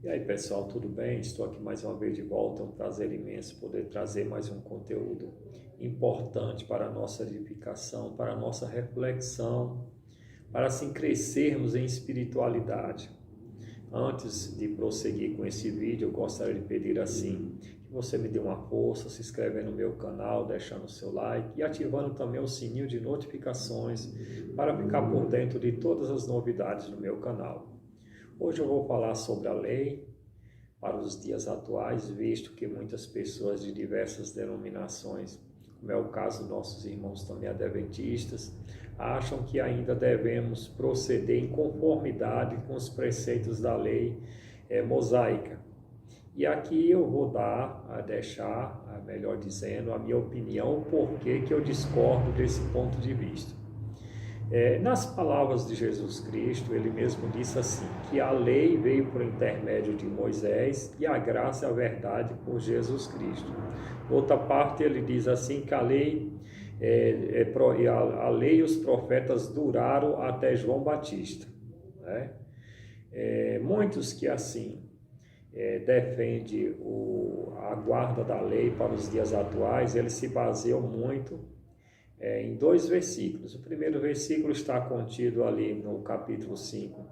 E aí pessoal, tudo bem? Estou aqui mais uma vez de volta, é um prazer imenso poder trazer mais um conteúdo importante para a nossa edificação, para a nossa reflexão, para assim crescermos em espiritualidade. Antes de prosseguir com esse vídeo, eu gostaria de pedir assim, que você me dê uma força, se inscrevendo no meu canal, deixando o seu like e ativando também o sininho de notificações para ficar por dentro de todas as novidades do meu canal. Hoje eu vou falar sobre a lei para os dias atuais, visto que muitas pessoas de diversas denominações, como é o caso dos nossos irmãos também adventistas, acham que ainda devemos proceder em conformidade com os preceitos da lei mosaica. E aqui eu vou deixar, melhor dizendo, a minha opinião, o porquê que eu discordo desse ponto de vista. Nas palavras de Jesus Cristo, ele mesmo disse assim, que a lei veio por intermédio de Moisés e a graça e a verdade por Jesus Cristo. Outra parte ele diz assim que a lei e os profetas duraram até João Batista. Né? Muitos que assim defendem a guarda da lei para os dias atuais, eles se baseiam muito em dois versículos. O primeiro versículo está contido ali no capítulo 5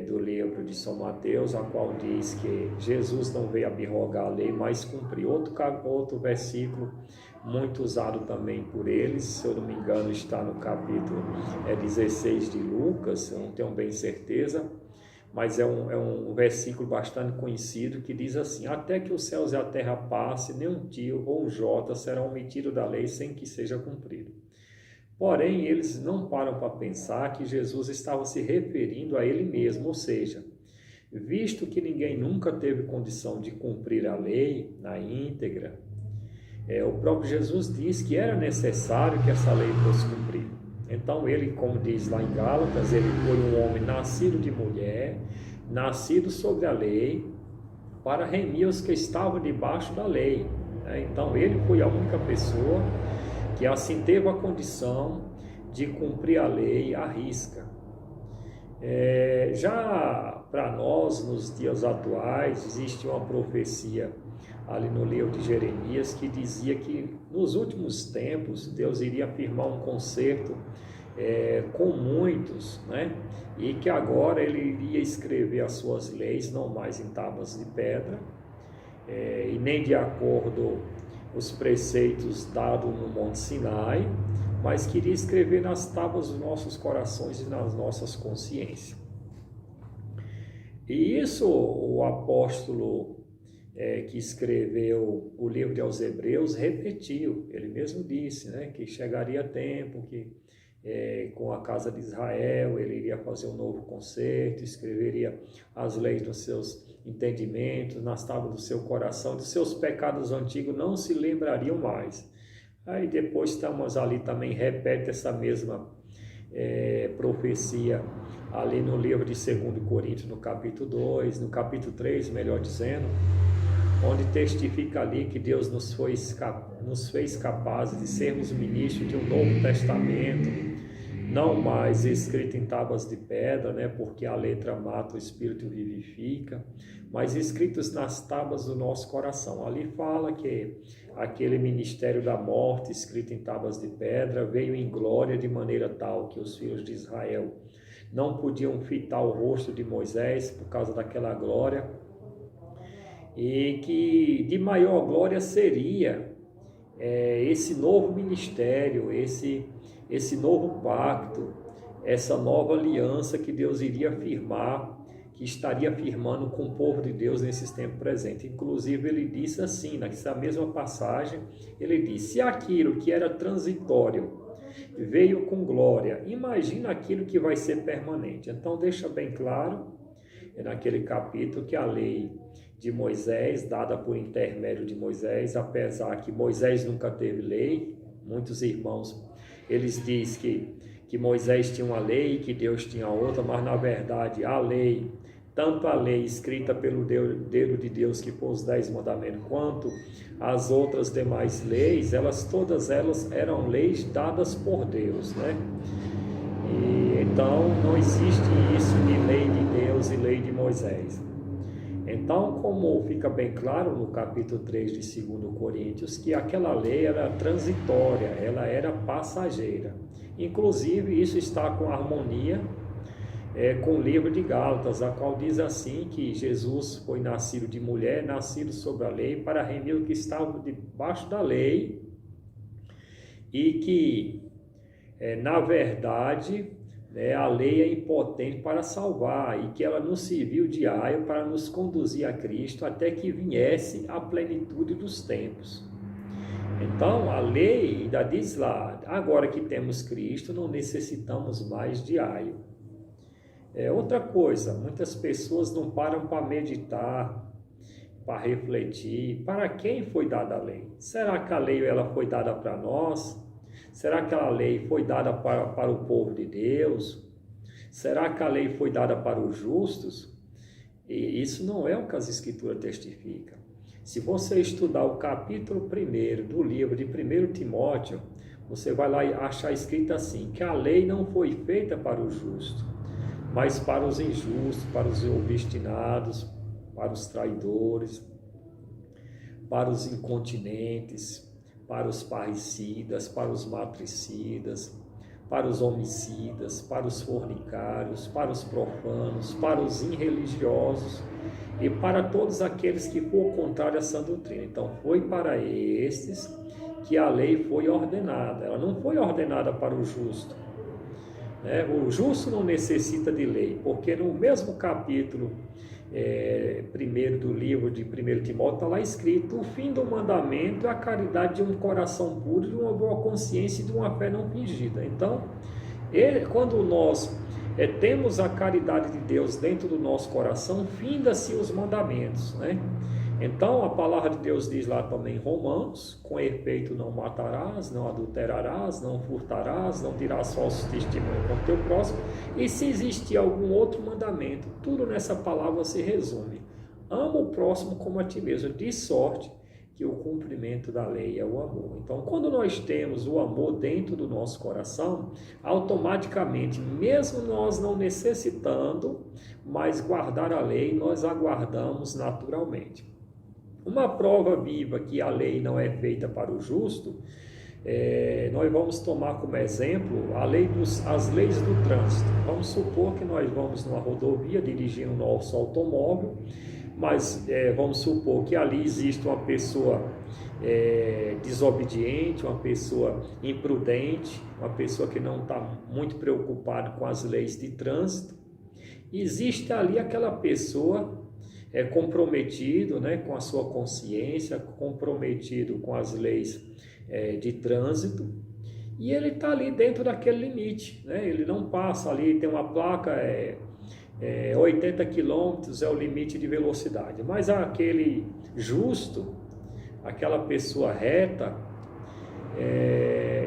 do livro de São Mateus, a qual diz que Jesus não veio abrogar a lei, mas cumprir. Outro versículo muito usado também por eles, se eu não me engano está no capítulo 16 de Lucas, eu não tenho bem certeza, mas é um versículo bastante conhecido que diz assim, até que os céus e a terra passem, nem um tio ou um jota serão omitidos da lei sem que seja cumprido. Porém, eles não param para pensar que Jesus estava se referindo a ele mesmo, ou seja, visto que ninguém nunca teve condição de cumprir a lei na íntegra, o próprio Jesus disse que era necessário que essa lei fosse cumprida. Então ele, como diz lá em Gálatas, ele foi um homem nascido de mulher, nascido sobre a lei, para remir os que estavam debaixo da lei. Então ele foi a única pessoa que assim teve a condição de cumprir a lei à risca. Já para nós, nos dias atuais, existe uma profecia ali no livro de Jeremias, que dizia que nos últimos tempos Deus iria firmar um concerto com muitos, né? E que agora ele iria escrever as suas leis não mais em tábuas de pedra, e nem de acordo os preceitos dados no Monte Sinai, mas queria escrever nas tábuas dos nossos corações e nas nossas consciências. E isso o apóstolo que escreveu o livro de aos Hebreus repetiu. Ele mesmo disse, né, que chegaria tempo que com a casa de Israel ele iria fazer um novo concerto, escreveria as leis nos seus entendimentos, nas tábuas do seu coração, dos seus pecados antigos não se lembrariam mais. Aí depois estamos ali também, repete essa mesma profecia ali no livro de 2 Coríntios, no capítulo 2, no capítulo 3, melhor dizendo, onde testifica ali que Deus nos fez capazes de sermos ministros de um novo testamento, não mais escrito em tábuas de pedra, né, porque a letra mata, o espírito vivifica, mas escritos nas tábuas do nosso coração. Ali fala que aquele ministério da morte, escrito em tábuas de pedra, veio em glória de maneira tal que os filhos de Israel não podiam fitar o rosto de Moisés por causa daquela glória, e que de maior glória seria esse novo ministério, esse novo pacto, essa nova aliança que Deus iria firmar, que estaria firmando com o povo de Deus nesses tempos presentes. Inclusive ele disse assim, nessa mesma passagem, ele disse, se aquilo que era transitório veio com glória, imagina aquilo que vai ser permanente. Então deixa bem claro, naquele capítulo, que a lei de Moisés, dada por intermédio de Moisés, apesar que Moisés nunca teve lei, muitos irmãos, eles dizem que Moisés tinha uma lei e que Deus tinha outra, mas na verdade a lei, tanto a lei escrita pelo dedo de Deus, que foi os 10 mandamentos, quanto as outras demais leis, todas elas eram leis dadas por Deus, né? E então não existe isso de lei de Deus e lei de Moisés. Então, como fica bem claro no capítulo 3 de 2 Coríntios, que aquela lei era transitória, ela era passageira. Inclusive, isso está com harmonia com o livro de Gálatas, a qual diz assim que Jesus foi nascido de mulher, nascido sob a lei, para remir o que estava debaixo da lei, e que, na verdade, a lei é impotente para salvar, e que ela nos serviu de aio para nos conduzir a Cristo até que viesse a plenitude dos tempos. Então, a lei ainda diz lá, agora que temos Cristo, não necessitamos mais de aio. Outra coisa, muitas pessoas não param para meditar, para refletir, para quem foi dada a lei? Será que a lei ela foi dada para nós? Será que a lei foi dada para o povo de Deus? Será que a lei foi dada para os justos? E isso não é o que as Escrituras testificam. Se você estudar o capítulo 1 do livro de 1 Timóteo, você vai lá e achar escrito assim, que a lei não foi feita para o justo, mas para os injustos, para os obstinados, para os traidores, para os incontinentes, para os parricidas, para os matricidas, para os homicidas, para os fornicários, para os profanos, para os irreligiosos e para todos aqueles que for contrário a essa doutrina. Então, foi para estes que a lei foi ordenada. Ela não foi ordenada para o justo. O justo não necessita de lei, porque no mesmo capítulo 1 do livro de 1 Timóteo está lá escrito: o fim do mandamento é a caridade de um coração puro, de uma boa consciência e de uma fé não fingida. Então, quando nós temos a caridade de Deus dentro do nosso coração, finda-se os mandamentos, né? Então, a palavra de Deus diz lá também em Romanos: com efeito, não matarás, não adulterarás, não furtarás, não dirás falso testemunho contra o teu próximo. E se existir algum outro mandamento, tudo nessa palavra se resume: ama o próximo como a ti mesmo, de sorte que o cumprimento da lei é o amor. Então, quando nós temos o amor dentro do nosso coração, automaticamente, mesmo nós não necessitando mais guardar a lei, nós aguardamos naturalmente. Uma prova viva que a lei não é feita para o justo, nós vamos tomar como exemplo as leis do trânsito. Vamos supor que nós vamos numa rodovia dirigindo o nosso automóvel, mas vamos supor que ali existe uma pessoa desobediente, uma pessoa imprudente, uma pessoa que não está muito preocupada com as leis de trânsito. Existe ali aquela pessoa comprometido, né, com a sua consciência, comprometido com as leis de trânsito, e ele está ali dentro daquele limite, né? Ele não passa ali, tem uma placa, 80 km é o limite de velocidade, mas aquele justo, aquela pessoa reta,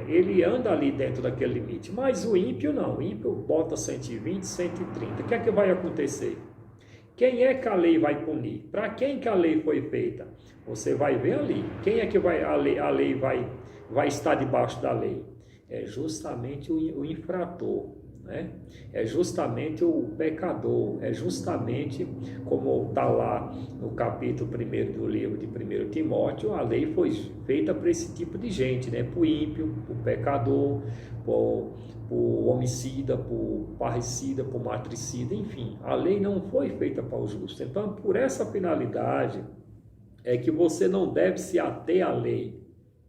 ele anda ali dentro daquele limite, mas o ímpio não, o ímpio bota 120, 130, o que é que vai acontecer? Quem é que a lei vai punir? Para quem que a lei foi feita? Você vai ver ali. Quem é que a lei vai estar debaixo da lei? É justamente o infrator, né? É justamente o pecador, é justamente como está lá no capítulo 1 do livro de 1 Timóteo, a lei foi feita para esse tipo de gente, né? Para o ímpio, para o pecador, para o homicida, para o parricida, para o matricida, enfim, a lei não foi feita para o justo. Então, por essa finalidade, é que você não deve se ater à lei,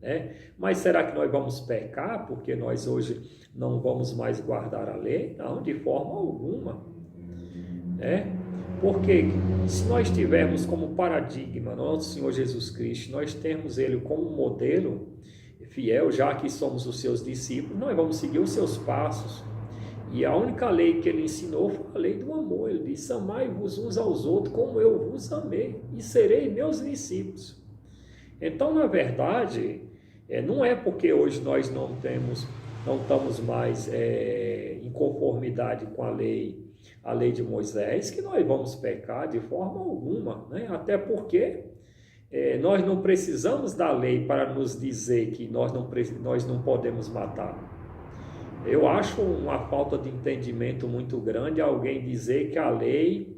né? Mas será que nós vamos pecar porque nós hoje não vamos mais guardar a lei? Não, de forma alguma, né? Porque se nós tivermos como paradigma nosso Senhor Jesus Cristo, nós temos Ele como modelo fiel, já que somos os seus discípulos, nós vamos seguir os seus passos. E a única lei que ele ensinou foi a lei do amor. Ele disse: amai-vos uns aos outros como eu vos amei, e serei meus discípulos. Então, na verdade, não é porque hoje nós não estamos mais em conformidade com a lei de Moisés, que nós vamos pecar de forma alguma, né? Até porque nós não precisamos da lei para nos dizer que nós não podemos matar. Eu acho uma falta de entendimento muito grande alguém dizer que a lei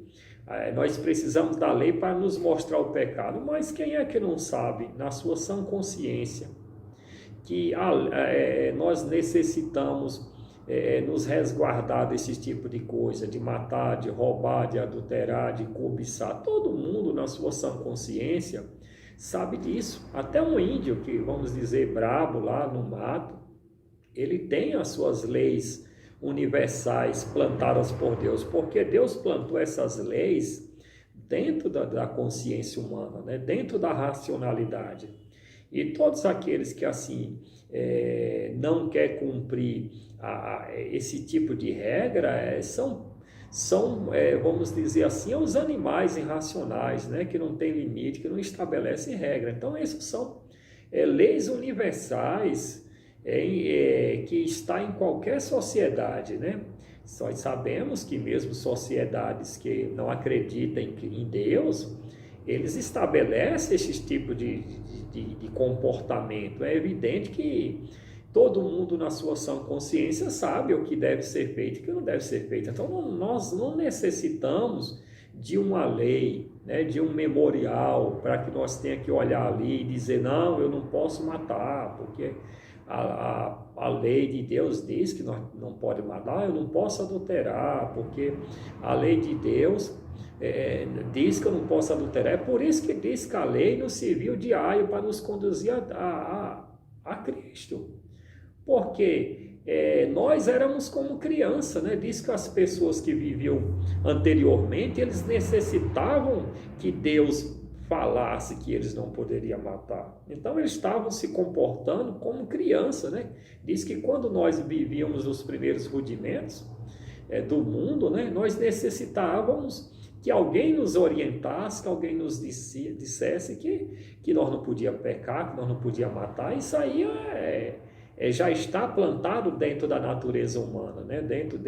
Nós precisamos da lei para nos mostrar o pecado, mas quem é que não sabe, na sua sã consciência, que nós necessitamos nos resguardar desse tipo de coisa, de matar, de roubar, de adulterar, de cobiçar? Todo mundo, na sua sã consciência, sabe disso. Até um índio que, vamos dizer, brabo lá no mato, ele tem as suas leis universais plantadas por Deus, porque Deus plantou essas leis dentro da consciência humana, né? Dentro da racionalidade. E todos aqueles que assim não quer cumprir esse tipo de regra são vamos dizer assim, os animais irracionais, né? Que não tem limite, que não estabelecem regra. Então esses são leis universais que está em qualquer sociedade, né? Nós sabemos que mesmo sociedades que não acreditam em Deus, eles estabelecem esse tipo de comportamento. É evidente que todo mundo na sua sã consciência sabe o que deve ser feito e o que não deve ser feito. Então nós não necessitamos de uma lei, né, de um memorial, para que nós tenha que olhar ali e dizer, não, eu não posso matar, porque a lei de Deus diz que nós não pode matar, eu não posso adulterar, porque a lei de Deus diz que eu não posso adulterar. É por isso que diz que a lei nos serviu de aio para nos conduzir a Cristo. Porque nós éramos como criança, né? Diz que as pessoas que viviam anteriormente, eles necessitavam que Deus falasse que eles não poderiam matar. Então eles estavam se comportando como criança, né? Diz que quando nós vivíamos os primeiros rudimentos do mundo, né? Nós necessitávamos que alguém nos orientasse, que alguém nos dissesse que nós não podíamos pecar, que nós não podíamos matar. Isso aí já está plantado dentro da natureza humana, né? dentro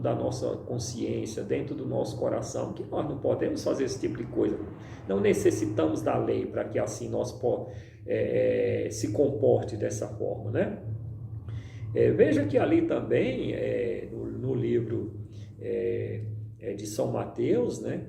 da nossa consciência, dentro do nosso coração, que nós não podemos fazer esse tipo de coisa. Não necessitamos da lei para que assim nós se comporte dessa forma, né? Veja que ali também, no livro de São Mateus, né?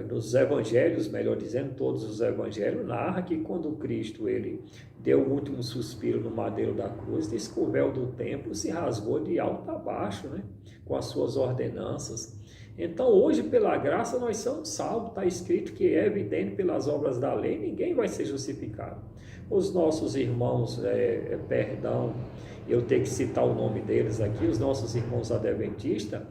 Nos evangelhos, melhor dizendo, todos os evangelhos, narra que quando Cristo ele deu o último suspiro no madeiro da cruz, diz que o véu do templo se rasgou de alto a baixo, né? Com as suas ordenanças. Então hoje, pela graça, nós somos salvos. Está escrito que é evidente pelas obras da lei, ninguém vai ser justificado. Os nossos irmãos, perdão, eu tenho que citar o nome deles aqui, os nossos irmãos adventistas,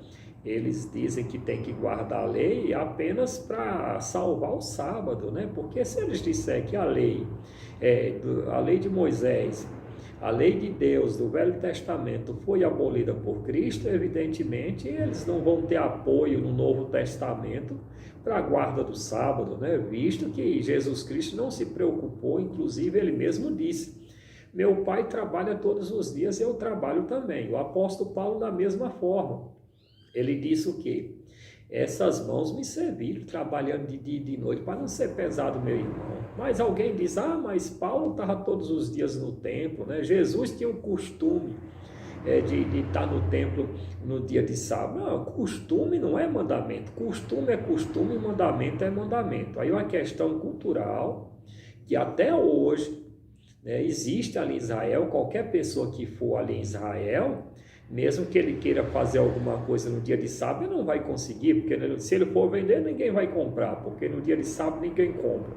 eles dizem que tem que guardar a lei apenas para salvar o sábado, né? Porque se eles disserem que a lei de Moisés, a lei de Deus do Velho Testamento foi abolida por Cristo, evidentemente eles não vão ter apoio no Novo Testamento para a guarda do sábado, né? Visto que Jesus Cristo não se preocupou, inclusive ele mesmo disse, meu Pai trabalha todos os dias e eu trabalho também. O apóstolo Paulo da mesma forma. Ele disse o quê? Essas mãos me serviram trabalhando de dia e de noite para não ser pesado, meu irmão. Mas alguém diz, mas Paulo estava todos os dias no templo, né? Jesus tinha o costume de estar no templo no dia de sábado. Não, costume não é mandamento. Costume é costume, mandamento é mandamento. Aí uma questão cultural que até hoje, né, existe ali em Israel. Qualquer pessoa que for ali em Israel, mesmo que ele queira fazer alguma coisa no dia de sábado, ele não vai conseguir, porque se ele for vender, ninguém vai comprar, porque no dia de sábado ninguém compra.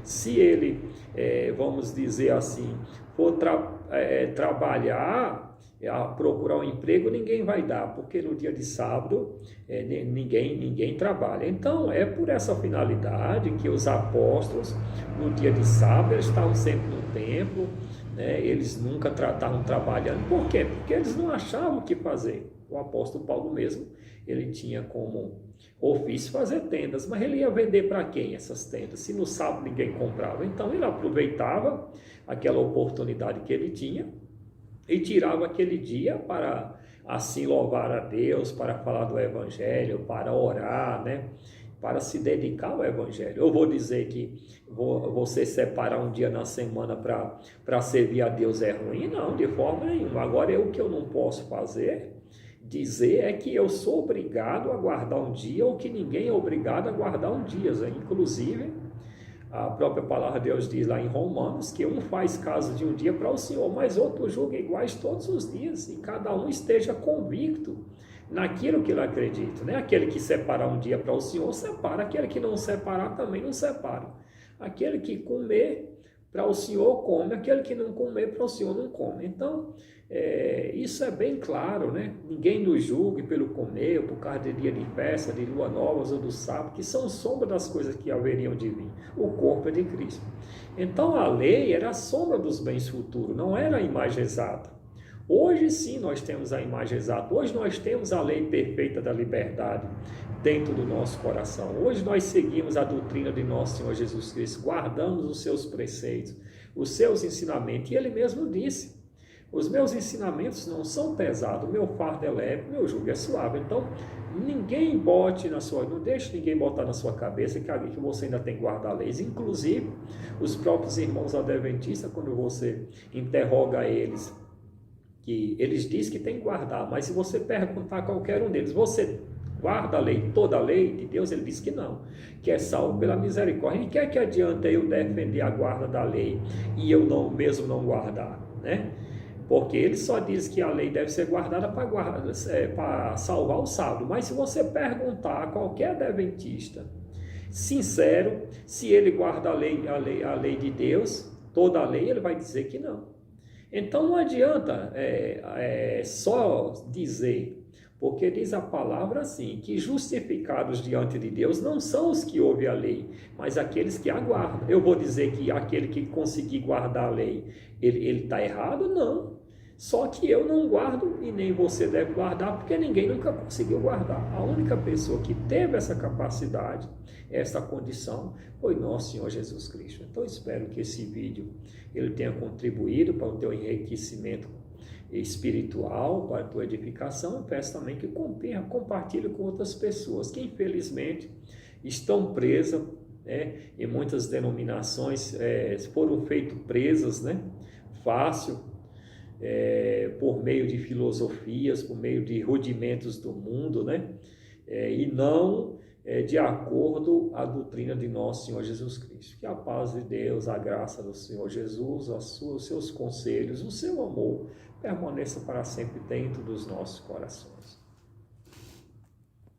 Se ele, vamos dizer assim, for trabalhar, procurar um emprego, ninguém vai dar, porque no dia de sábado ninguém trabalha. Então, é por essa finalidade que os apóstolos, no dia de sábado, eles estavam sempre no templo, né? Eles nunca estavam trabalhando. Por quê? Porque eles não achavam o que fazer. O apóstolo Paulo mesmo, ele tinha como ofício fazer tendas, mas ele ia vender para quem essas tendas? Se no sábado ninguém comprava. Então ele aproveitava aquela oportunidade que ele tinha e tirava aquele dia para assim louvar a Deus, para falar do Evangelho, para orar, né? Para se dedicar ao Evangelho. Eu vou dizer que você separar um dia na semana para servir a Deus é ruim? Não, de forma nenhuma. Agora, o que eu não posso fazer, dizer é que eu sou obrigado a guardar um dia, ou que ninguém é obrigado a guardar um dia. Inclusive, a própria palavra de Deus diz lá em Romanos que um faz caso de um dia para o Senhor, mas outro julga iguais todos os dias, e cada um esteja convicto naquilo que ele acredita, né? Aquele que separar um dia para o Senhor, separa. Aquele que não separar, também não separa. Aquele que comer para o Senhor, come. Aquele que não comer, para o Senhor, não come. Então, isso é bem claro, né? Ninguém nos julgue pelo comer, ou por causa de dia de festa, de lua novas ou do sábado, que são sombra das coisas que haveriam de vir. O corpo é de Cristo. Então, a lei era a sombra dos bens futuros, não era a imagem exata. Hoje sim nós temos a imagem exata. Hoje nós temos a lei perfeita da liberdade dentro do nosso coração. Hoje nós seguimos a doutrina de nosso Senhor Jesus Cristo, guardamos os seus preceitos, os seus ensinamentos. E ele mesmo disse: os meus ensinamentos não são pesados, o meu fardo é leve, o meu jugo é suave. Então, ninguém bote na sua, não deixe ninguém botar na sua cabeça que você ainda tem que guardar leis. Inclusive, os próprios irmãos adventistas, quando você interroga eles, que eles dizem que tem que guardar, mas se você perguntar a qualquer um deles, você guarda a lei, toda a lei de Deus? Ele diz que não, que é salvo pela misericórdia. E que adianta eu defender a guarda da lei e eu mesmo não guardar, né? Porque ele só diz que a lei deve ser guardada para salvar o sábado. Mas se você perguntar a qualquer adventista sincero se ele guarda a lei de Deus, toda a lei, ele vai dizer que não. Então não adianta só dizer, porque diz a palavra assim, que justificados diante de Deus não são os que ouvem a lei, mas aqueles que a guardam. Eu vou dizer que aquele que conseguir guardar a lei, ele está errado? Não. Só que eu não guardo e nem você deve guardar, porque ninguém nunca conseguiu guardar. A única pessoa que teve essa capacidade, essa condição, foi nosso Senhor Jesus Cristo. Então espero que esse vídeo ele tenha contribuído para o teu enriquecimento espiritual, para a tua edificação. Eu peço também que compartilhe com outras pessoas que infelizmente estão presas, em muitas denominações foram feitas presas, né? Fácil, por meio de filosofias, por meio de rudimentos do mundo, né? E não de acordo à doutrina de nosso Senhor Jesus Cristo. Que a paz de Deus, a graça do Senhor Jesus, os seus conselhos, o seu amor permaneça para sempre dentro dos nossos corações.